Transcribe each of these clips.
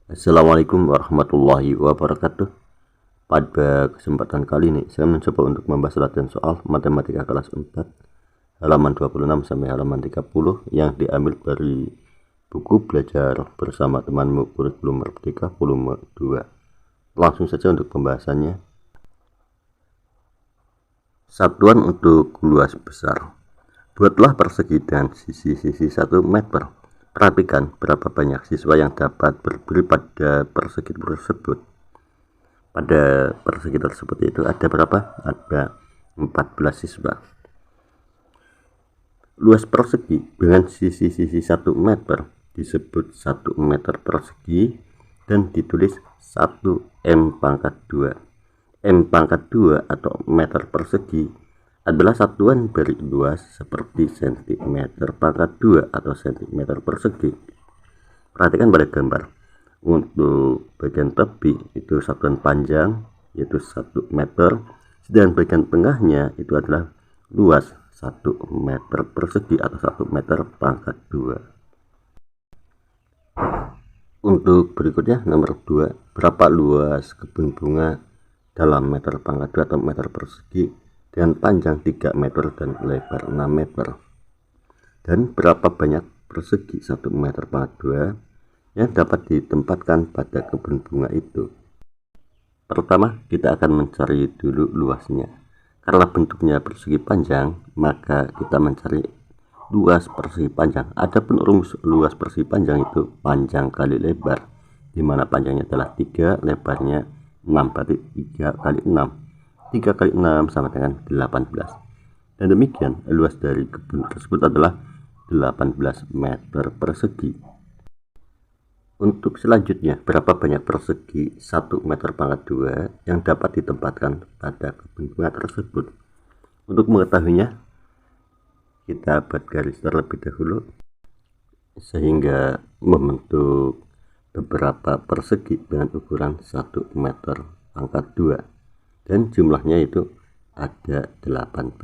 Assalamualaikum warahmatullahi wabarakatuh. Pada kesempatan kali ini saya mencoba untuk membahas latihan soal matematika kelas 4 halaman 26 sampai halaman 30 yang diambil dari buku Belajar Bersama Temanmu Kurikulum Merdeka volume 2. Langsung saja untuk pembahasannya. Satuan untuk luas besar. Buatlah persegi dan sisi-sisi 1 meter. Perhatikan berapa banyak siswa yang dapat berdiri pada persegi tersebut. Pada persegi tersebut itu ada berapa? Ada 14 siswa. Luas persegi dengan sisi-sisi 1 meter disebut 1 meter persegi dan ditulis 1 M pangkat 2. M pangkat 2 atau meter persegi adalah satuan dari luas seperti cm pangkat 2 atau cm persegi. Perhatikan pada gambar. Untuk bagian tepi itu satuan panjang yaitu 1 meter, sedangkan bagian tengahnya itu adalah luas 1 meter persegi atau 1 meter pangkat 2. Untuk berikutnya nomor 2, berapa luas kebun bunga dalam meter pangkat 2 atau meter persegi dengan panjang 3 meter dan lebar 6 meter, dan berapa banyak persegi 1 meter pangkat 2 yang dapat ditempatkan pada kebun bunga itu. Pertama, kita akan mencari dulu luasnya. Karena bentuknya persegi panjang, maka kita mencari luas persegi panjang. Adapun rumus luas persegi panjang itu panjang kali lebar, di mana panjangnya adalah 3, lebarnya 6, berarti 3 kali 6. 3 kali 6 sama dengan 18. Dan demikian luas dari kebun tersebut adalah 18 meter persegi. Untuk selanjutnya, berapa banyak persegi 1 meter pangkat 2 yang dapat ditempatkan pada kebun bunga tersebut? Untuk mengetahuinya, kita buat garis terlebih dahulu sehingga membentuk beberapa persegi dengan ukuran 1 meter pangkat 2. Dan jumlahnya itu ada 18.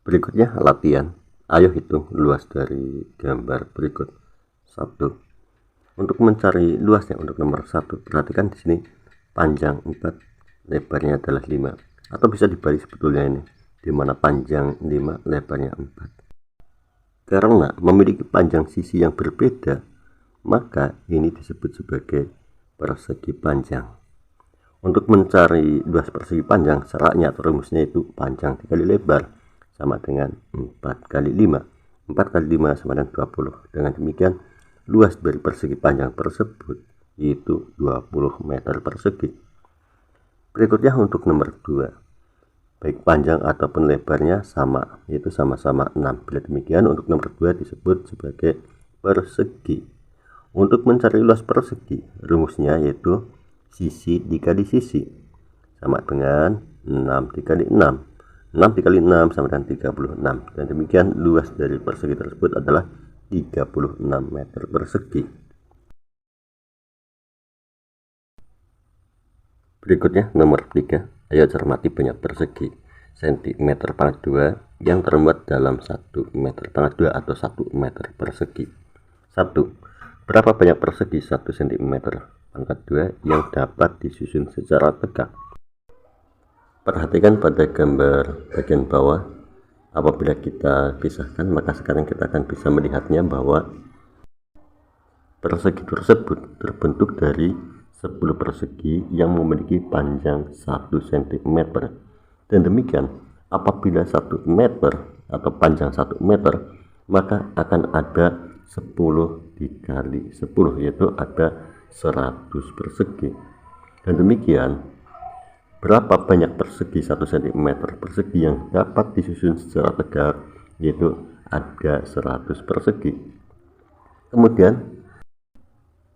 Berikutnya latihan. Ayo hitung luas dari gambar berikut. 1. Untuk mencari luasnya untuk nomor 1, perhatikan di sini panjang 4, lebarnya adalah 5. Atau bisa dibalik sebetulnya ini, di mana panjang 5, lebarnya 4. Karena memiliki panjang sisi yang berbeda, maka ini disebut sebagai persegi panjang. Untuk mencari luas persegi panjang, syaratnya atau rumusnya itu panjang dikali lebar sama dengan 4 kali 5. 4 kali 5 sama dengan 20. Dengan demikian, luas dari persegi panjang tersebut yaitu 20 meter persegi. Berikutnya untuk nomor 2. Baik panjang ataupun lebarnya sama, yaitu sama-sama 6. Bila demikian, untuk nomor 2 disebut sebagai persegi. Untuk mencari luas persegi, rumusnya yaitu sisi dikali sisi sama dengan 6 dikali 6. 6 dikali 6 sama dengan 36. Dan demikian luas dari persegi tersebut adalah 36 meter persegi. Berikutnya nomor 3. Ayo cermati banyak persegi cm pangkat 2 yang termuat dalam 1 meter pangkat 2 atau 1 meter persegi. 1. Berapa banyak persegi 1 cm pangkat 2 yang dapat disusun secara tegak? Perhatikan pada gambar bagian bawah. Apabila kita pisahkan, maka sekarang kita akan bisa melihatnya bahwa persegi tersebut terbentuk dari 10 persegi yang memiliki panjang 1 cm. Dan demikian, apabila 1 meter atau panjang 1 meter, maka akan ada 10 dikali 10, yaitu ada 100 persegi. Dan demikian, berapa banyak persegi 1 cm persegi yang dapat disusun secara tegak, yaitu ada 100 persegi. Kemudian,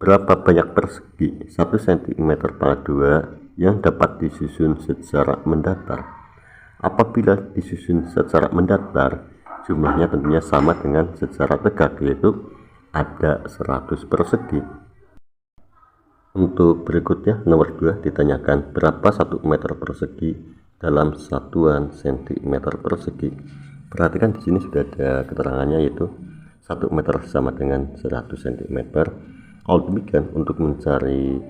berapa banyak persegi 1 cm pangkat 2 yang dapat disusun secara mendatar? Apabila disusun secara mendatar, jumlahnya tentunya sama dengan secara tegak, yaitu ada 100 persegi. Untuk berikutnya nomor 2 ditanyakan berapa 1 meter persegi dalam satuan cm persegi. Perhatikan di sini sudah ada keterangannya, yaitu 1 meter sama dengan 100 cm. Kalau demikian, untuk mencari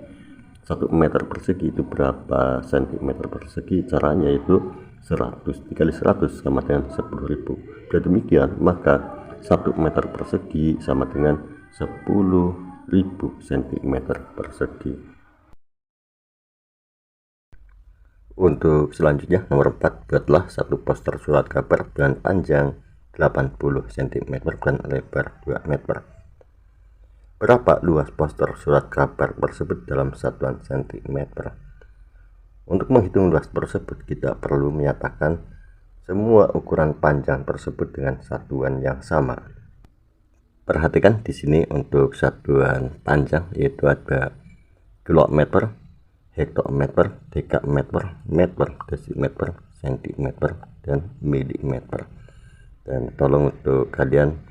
1 meter persegi itu berapa cm persegi, caranya yaitu 100 dikali 100 sama dengan 10.000. Dan demikian, maka 1 meter persegi sama dengan 10.000 cm persegi. Untuk selanjutnya, nomor 4, buatlah satu poster surat kabar dengan panjang 80 cm dan lebar 2 meter. Berapa luas poster surat kabar tersebut dalam satuan cm? Untuk menghitung luas tersebut, kita perlu menyatakan semua ukuran panjang tersebut dengan satuan yang sama. Perhatikan di sini untuk satuan panjang yaitu ada kilometer, hektometer, dekameter, meter, desimeter, sentimeter, dan milimeter. Dan tolong untuk kalian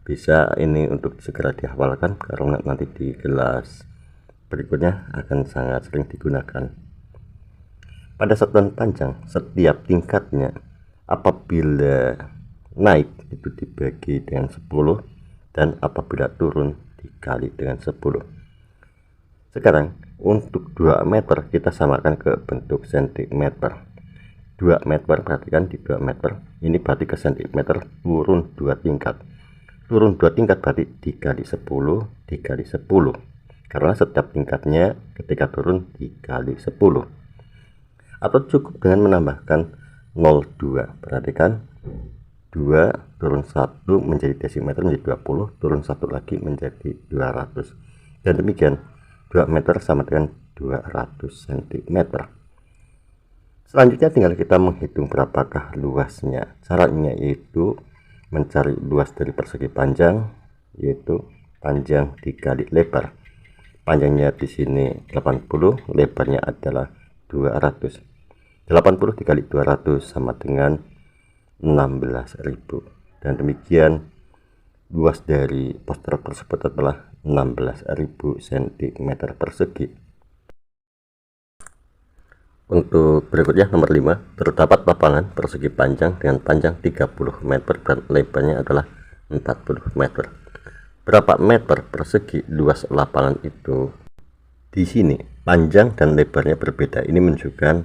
bisa ini untuk segera dihafalkan karena nanti di kelas berikutnya akan sangat sering digunakan. Pada satuan panjang, setiap tingkatnya apabila naik itu dibagi dengan 10 dan apabila turun dikali dengan 10. Sekarang untuk 2 meter kita samakan ke bentuk cm. 2 meter, perhatikan di 2 meter ini berarti ke cm turun 2 tingkat. Turun 2 tingkat berarti dikali 10 dikali 10, karena setiap tingkatnya ketika turun dikali 10. Atau cukup dengan menambahkan 0,2. Perhatikan 2 turun 1 menjadi desimeter menjadi 20, turun 1 lagi menjadi 200. Dan demikian 2 meter sama dengan 200 cm. Selanjutnya tinggal kita menghitung berapakah luasnya. Caranya yaitu mencari luas dari persegi panjang, yaitu panjang dikali lebar. Panjangnya di sini 80, lebarnya adalah 200. 80 dikali 200 sama dengan 16.000. Dan demikian luas dari poster tersebut adalah 16.000 cm persegi. Untuk berikutnya nomor 5, terdapat lapangan persegi panjang dengan panjang 30 meter dan lebarnya adalah 40 meter. Berapa meter persegi luas lapangan itu? Di sini panjang dan lebarnya berbeda. Ini menunjukkan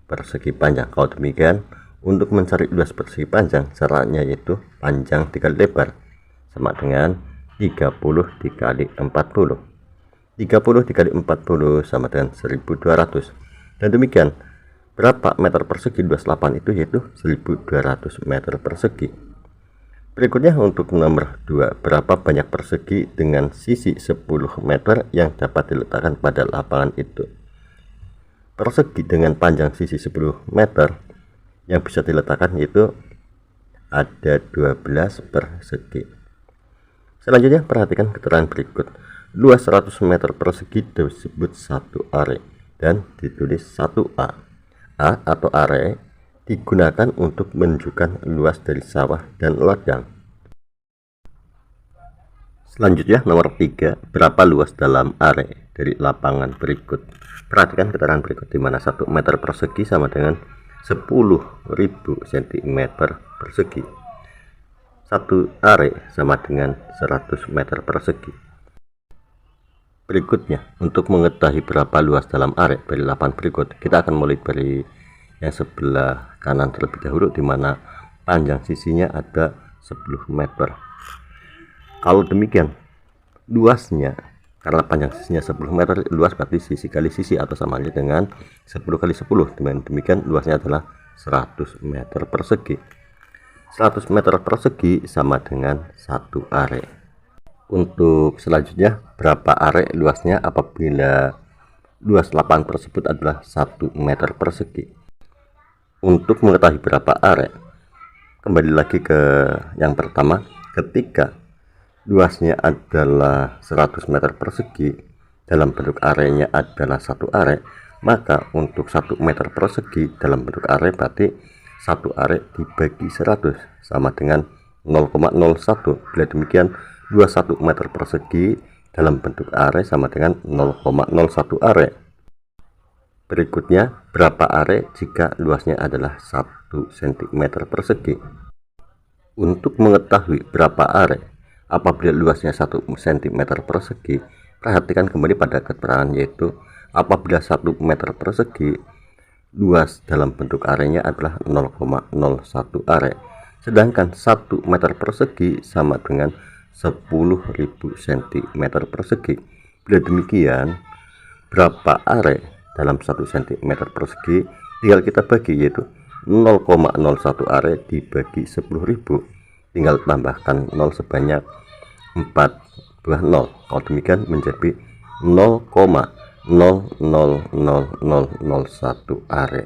persegi panjang. Kalau demikian, untuk mencari luas persegi panjang, caranya yaitu panjang dikali lebar sama dengan 30 dikali 40. 30 dikali 40 sama dengan 1200. Dan demikian, berapa meter persegi luas lapangan itu, yaitu 1200 meter persegi. Berikutnya untuk nomor 2, berapa banyak persegi dengan sisi 10 meter yang dapat diletakkan pada lapangan itu. Persegi dengan panjang sisi 10 meter yang bisa diletakkan yaitu ada 12 persegi. Selanjutnya perhatikan keterangan berikut. Luas 100 meter persegi disebut satu are dan ditulis 1A. A atau are digunakan untuk menunjukkan luas dari sawah dan ladang. Selanjutnya nomor 3, berapa luas dalam are dari lapangan berikut. Perhatikan keterangan berikut, di mana 1 meter persegi sama dengan 10.000 cm persegi. 1 are sama dengan 100 meter persegi. Berikutnya, untuk mengetahui berapa luas dalam are dari lapangan berikut, kita akan mulai dari yang sebelah kanan terlebih dahulu, di mana panjang sisinya ada 10 meter. Kalau demikian, luasnya, karena panjang sisinya 10 meter, luas berarti sisi kali sisi atau sama aja dengan 10 kali 10. Dengan demikian, luasnya adalah 100 meter persegi. 100 meter persegi sama dengan 1 are. Untuk selanjutnya, berapa are luasnya apabila luas lapangan tersebut adalah 1 meter persegi. Untuk mengetahui berapa are, kembali lagi ke yang pertama, ketika luasnya adalah 100 meter persegi, dalam bentuk arenya adalah 1 are, maka untuk 1 meter persegi dalam bentuk are berarti 1 are dibagi 100 sama dengan 0,01. Bila demikian, 21 meter persegi dalam bentuk are sama dengan 0,01 are. Berikutnya, berapa are jika luasnya adalah 1 cm persegi. Untuk mengetahui berapa are, Apabila luasnya 1 cm persegi, perhatikan kembali pada keterangan, yaitu apabila 1 meter persegi luas dalam bentuk arenya adalah 0,01 are, sedangkan 1 meter persegi sama dengan 10.000 cm persegi. Bila demikian, berapa are dalam 1 cm persegi? Tinggal kita bagi, yaitu 0,01 are dibagi 10.000, tinggal tambahkan 0 sebanyak 4 buah 0. Kalau demikian menjadi 0,000001 are.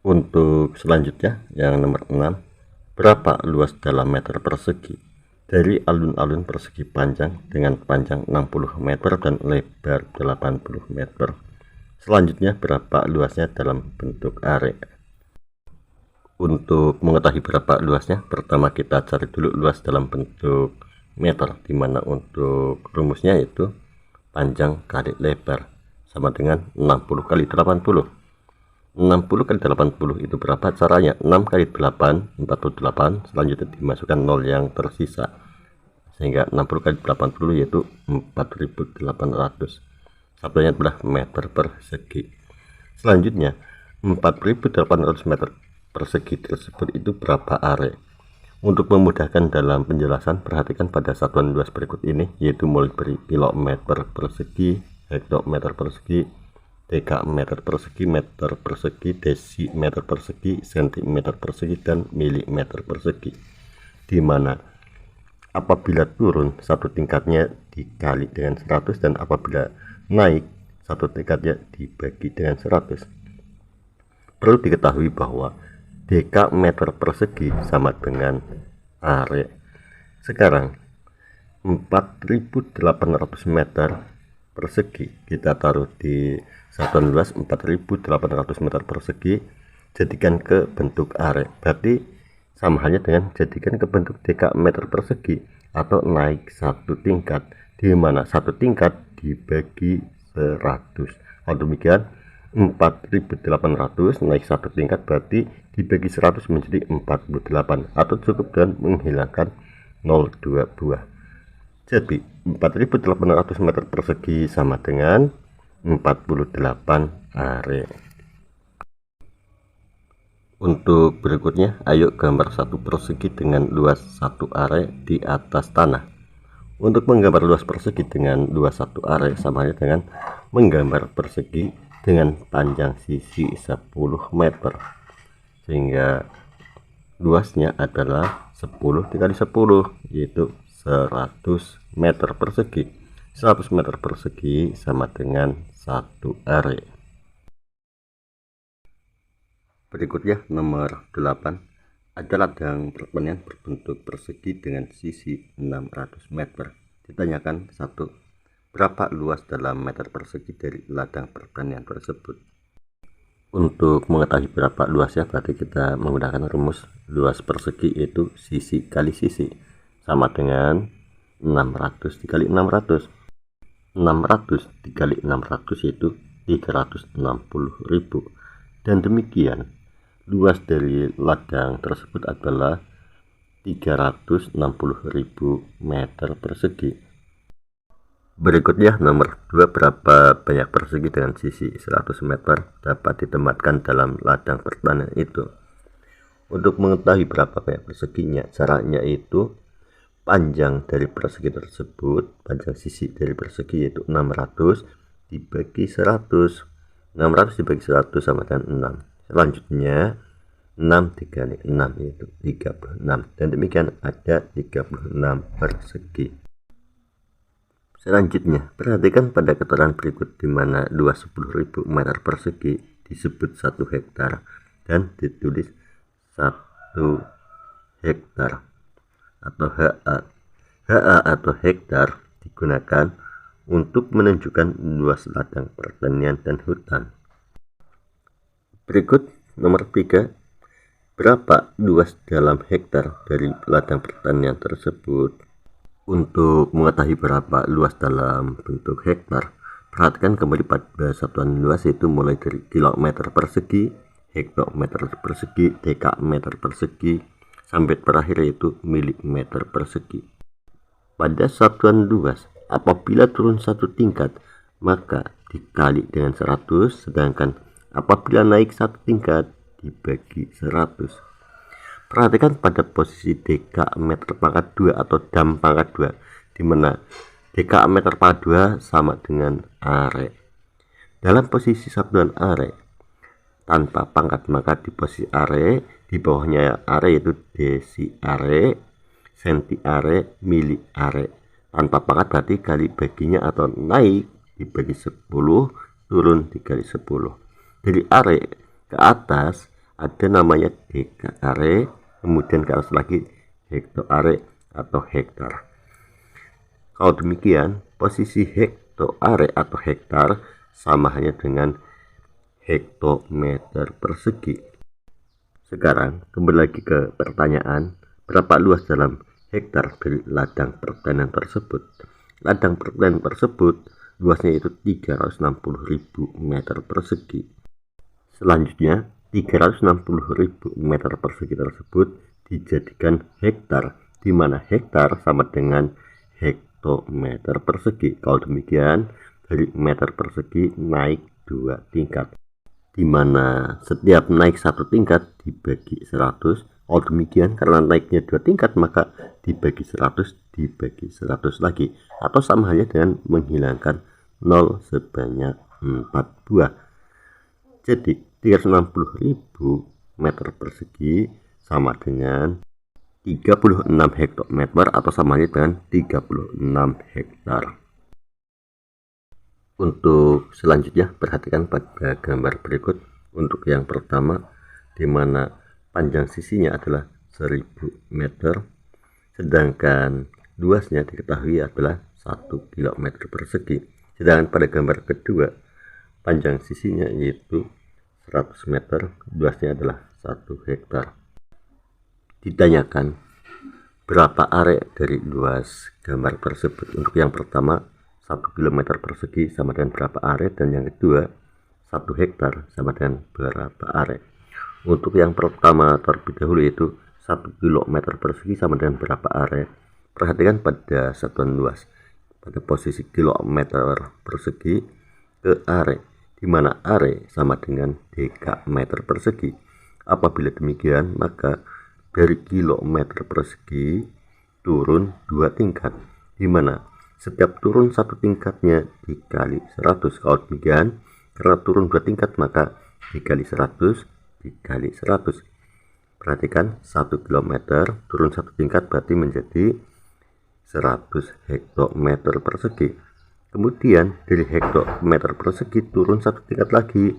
Untuk selanjutnya yang nomor 6, berapa luas dalam meter persegi dari alun-alun persegi panjang dengan panjang 60 meter dan lebar 80 meter. Selanjutnya, berapa luasnya dalam bentuk are. Untuk mengetahui berapa luasnya, pertama kita cari dulu luas dalam bentuk meter, dimana untuk rumusnya itu panjang kali lebar sama dengan 60 kali 80. 60 kali 80 itu berapa? Caranya 6 kali 8 48, selanjutnya dimasukkan 0 yang tersisa, sehingga 60 kali 80 yaitu 4.800. Satunya adalah meter persegi. Selanjutnya 4.800 meter persegi tersebut itu berapa are. Untuk memudahkan dalam penjelasan, perhatikan pada satuan luas berikut ini, yaitu mulai dari kilometer persegi, hektometer persegi, dekameter persegi, meter persegi, desimeter persegi, sentimeter persegi, dan milimeter persegi, dimana apabila turun satu tingkatnya dikali dengan 100, dan apabila naik satu tingkatnya dibagi dengan 100. Perlu diketahui bahwa dekameter persegi sama dengan are. Sekarang 4.800 meter persegi kita taruh di satuan luas 4.800 meter persegi, jadikan ke bentuk are, berarti sama halnya dengan jadikan ke bentuk dekameter persegi atau naik satu tingkat, di mana satu tingkat dibagi 100. Kalau demikian 4.800 naik satu tingkat berarti dibagi 100 menjadi 48, atau cukup dengan menghilangkan 0,2 buah. Jadi 4.800 meter persegi sama dengan 48 are. Untuk berikutnya, ayo gambar satu persegi dengan luas 1 are di atas tanah. Untuk menggambar luas persegi dengan luas 1 are sama dengan menggambar persegi dengan panjang sisi 10 meter, sehingga luasnya adalah 10 dikali 10, yaitu 100 meter persegi. 100 meter persegi sama dengan 1 are. Berikutnya nomor 8, ada ladang pertanian berbentuk persegi dengan sisi 600 meter. Ditanyakan 1, berapa luas dalam meter persegi dari ladang pertanian tersebut. Untuk mengetahui berapa luasnya, berarti kita menggunakan rumus luas persegi itu sisi kali sisi, sama dengan 600 dikali 600. 600 dikali 600 yaitu 360.000. Dan demikian luas dari ladang tersebut adalah 360.000 meter persegi. Berikutnya nomor 2, berapa banyak persegi dengan sisi 100 meter dapat ditempatkan dalam ladang pertanian itu. Untuk mengetahui berapa banyak perseginya, caranya itu panjang dari persegi tersebut, panjang sisi dari persegi yaitu 600 dibagi 100. 600 dibagi 100 sama dengan 6. Selanjutnya 6 dikali 6 yaitu 36, dan demikian ada 36 persegi. Selanjutnya, perhatikan pada keterangan berikut, di mana luas 10.000 meter persegi disebut 1 hektar dan ditulis 1 hektar atau HA. HA atau hektar digunakan untuk menunjukkan luas ladang pertanian dan hutan. Berikut nomor 3, berapa luas dalam hektar dari ladang pertanian tersebut. Untuk mengetahui berapa luas dalam bentuk hektar, perhatikan kembali pada satuan luas, yaitu mulai dari kilometer persegi, hektometer persegi, dekameter persegi, sampai terakhir yaitu milimeter persegi. Pada satuan luas, apabila turun satu tingkat maka dikali dengan 100, sedangkan apabila naik satu tingkat dibagi 100. Perhatikan pada posisi dekameter pangkat 2 atau dam pangkat 2, di mana dekameter pangkat 2 sama dengan are. Dalam posisi satuan are tanpa pangkat, maka di posisi are, di bawahnya are yaitu desi are, senti are, mili are. Tanpa pangkat berarti kali baginya atau naik dibagi 10, turun dikali 10. Dari are ke atas ada namanya deka are, kemudian ke atas lagi hekto are atau hektar. Kalau demikian, posisi hekto are atau hektar sama hanya dengan hektometer persegi. Sekarang kembali lagi ke pertanyaan, berapa luas dalam hektar dari ladang pertanian tersebut? Ladang pertanian tersebut luasnya itu 360.000 meter persegi. Selanjutnya 360.000 meter persegi tersebut dijadikan hektar, di mana hektar sama dengan hektometer persegi. Kalau demikian, dari meter persegi naik 2 tingkat, di mana setiap naik satu tingkat dibagi 100. Kalau demikian, karena naiknya 2 tingkat maka dibagi 100 dibagi 100 lagi, atau sama halnya dengan menghilangkan 0 sebanyak 4 buah. Jadi 360.000 meter persegi sama dengan 36 hektometer atau sama halnya dengan 36 hektar. Untuk selanjutnya, perhatikan pada gambar berikut. Untuk yang pertama, di mana panjang sisinya adalah 1000 meter, sedangkan luasnya diketahui adalah 1 km persegi. Sedangkan pada gambar kedua, panjang sisinya yaitu 100 meter, luasnya adalah 1 hektar. Ditanyakan berapa are dari luas gambar tersebut. Untuk yang pertama, 1 km persegi sama dengan berapa are, dan yang kedua 1 hektar sama dengan berapa are. Untuk yang pertama terlebih dahulu yaitu 1 km persegi sama dengan berapa are. Perhatikan pada satuan luas, pada posisi kilometer persegi ke are, di mana are sama dengan dekameter persegi. Apabila demikian, maka dari kilometer persegi turun 2 tingkat, di mana setiap turun satu tingkatnya dikali 100. Kalau demikian, karena turun 2 tingkat maka dikali 100 dikali 100. Perhatikan, 1 km turun 1 tingkat berarti menjadi 100 hektometer persegi. Kemudian dari hektometer persegi turun 1 tingkat lagi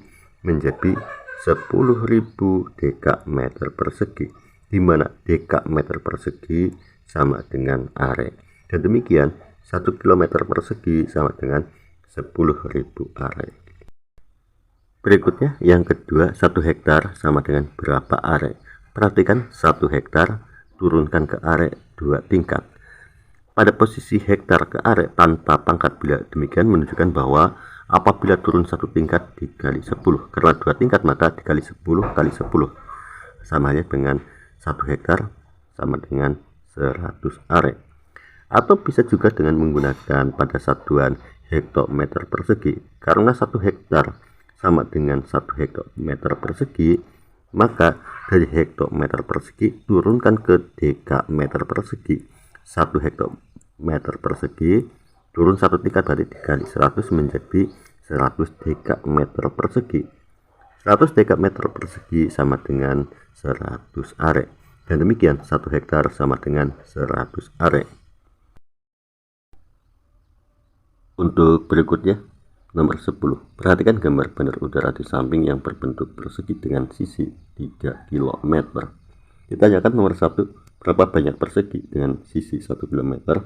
menjadi 10.000 dekameter persegi, di mana dekameter persegi sama dengan are. Dan demikian 1 km persegi sama dengan 10.000 are. Berikutnya yang kedua, 1 hektar sama dengan berapa are. Perhatikan, 1 hektar turunkan ke are 2 tingkat. Pada posisi hektar ke are tanpa pangkat, bila demikian menunjukkan bahwa apabila turun 1 tingkat dikali 10, karena 2 tingkat maka dikali 10 kali 10 sama halnya dengan 1 hektar sama dengan 100 are. Atau bisa juga dengan menggunakan pada satuan hektometer persegi. Karena 1 hektar sama dengan 1 hektometer persegi, maka dari hektometer persegi turunkan ke dekameter persegi. 1 hektometer persegi turun 1 tingkat berarti dikali 100 menjadi 100 dekameter persegi. 100 dekameter persegi sama dengan 100 are. Dan demikian 1 hektar sama dengan 100 are. Untuk berikutnya, nomor 10. Perhatikan gambar bandar udara di samping yang berbentuk persegi dengan sisi 3 km. Ditanyakan nomor 1, berapa banyak persegi dengan sisi 1 km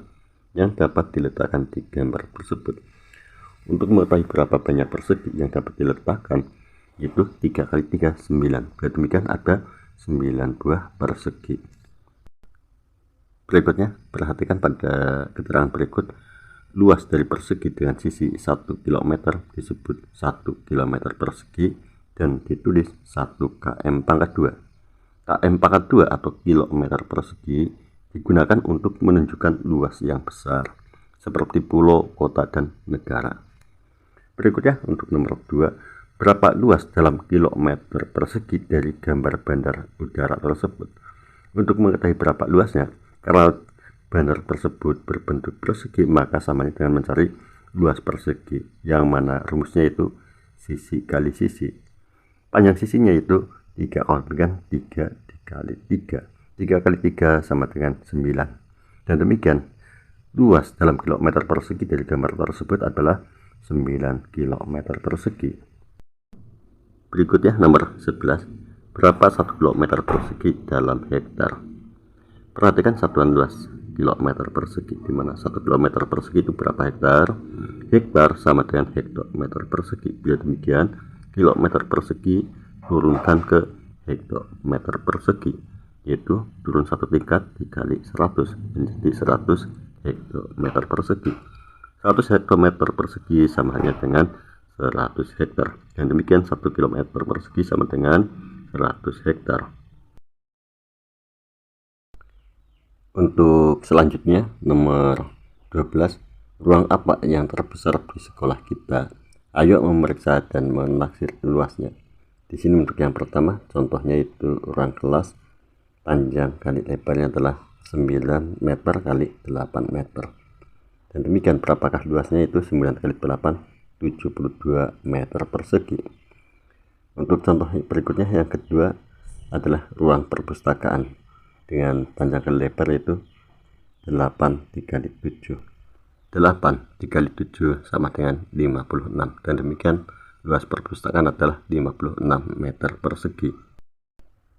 yang dapat diletakkan di gambar tersebut. Untuk mengetahui berapa banyak persegi yang dapat diletakkan, yaitu 3 kali 3, 9. Bila demikian ada 9 buah persegi. Berikutnya, perhatikan pada keterangan berikut. Luas dari persegi dengan sisi 1 km disebut 1 km persegi, dan ditulis 1 km pangkat 2. km pangkat 2 atau kilometer persegi digunakan untuk menunjukkan luas yang besar seperti pulau, kota, dan negara. Berikutnya untuk nomor 2, berapa luas dalam kilometer persegi dari gambar bandar udara tersebut? Untuk mengetahui berapa luasnya, karena bandar tersebut berbentuk persegi, maka samanya dengan mencari luas persegi, yang mana rumusnya itu sisi kali sisi. Panjang sisinya itu 3 kan 3 dikali 3. 3 kali 3 sama dengan 9. Dan demikian luas dalam kilometer persegi dari gambar tersebut adalah 9 km persegi. Berikutnya nomor 11. Berapa 1 km persegi dalam hektar? Perhatikan satuan luas kilometer persegi, di mana 1 km persegi itu berapa hektar? Hektar sama dengan hektometer persegi. Bila demikian, kilometer persegi turunkan ke hektometer persegi, yaitu turun 1 tingkat dikali 100 menjadi 100 hektometer persegi. 100 hektometer persegi sama halnya dengan 100 hektar, dan demikian 1 km persegi sama dengan 100 hektar. Untuk selanjutnya nomor 12, ruang apa yang terbesar di sekolah kita? Ayo memeriksa dan menaksir luasnya. Di sini untuk yang pertama, contohnya itu ruang kelas, panjang kali lebarnya adalah 9 meter kali 8 meter. Dan demikian berapakah luasnya, itu 9 kali 8, 72 meter persegi. Untuk contoh berikutnya yang kedua adalah ruang perpustakaan dengan panjang kali lebar itu 8 dikali 7. 8 dikali 7 sama dengan 56, dan demikian luas perpustakaan adalah 56 meter persegi.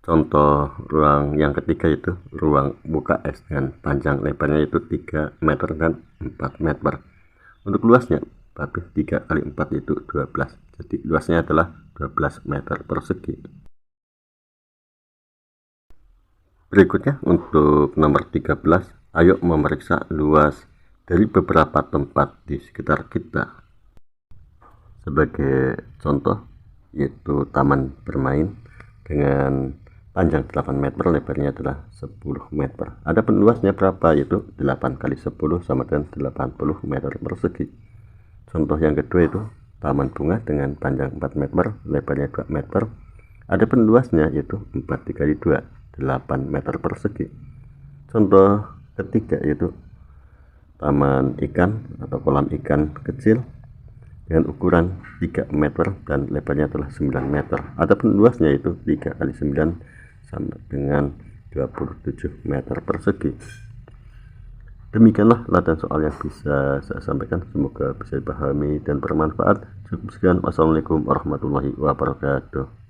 Contoh ruang yang ketiga itu ruang UKS dengan panjang lebarnya itu 3 meter dan 4 meter. Untuk luasnya, 3 kali 4 itu 12. Jadi luasnya adalah 12 meter persegi. Berikutnya untuk nomor 13, ayo memeriksa luas dari beberapa tempat di sekitar kita. Sebagai contoh, yaitu taman bermain dengan panjang 8 meter, lebarnya adalah 10 meter. Adapun luasnya berapa, yaitu 8 kali 10 sama dengan 80 meter persegi. Contoh yang kedua itu taman bunga dengan panjang 4 meter, lebarnya 2 meter. Adapun luasnya yaitu 4 dikali 2, 8 meter persegi. Contoh ketiga yaitu taman ikan atau kolam ikan kecil dengan ukuran 3 meter dan lebarnya adalah 9 meter. Adapun luasnya itu 3 kali 9 sama dengan 27 meter persegi. Demikianlah latihan soal yang bisa saya sampaikan, semoga bisa dipahami dan bermanfaat. Cukup sekian, wassalamualaikum warahmatullahi wabarakatuh.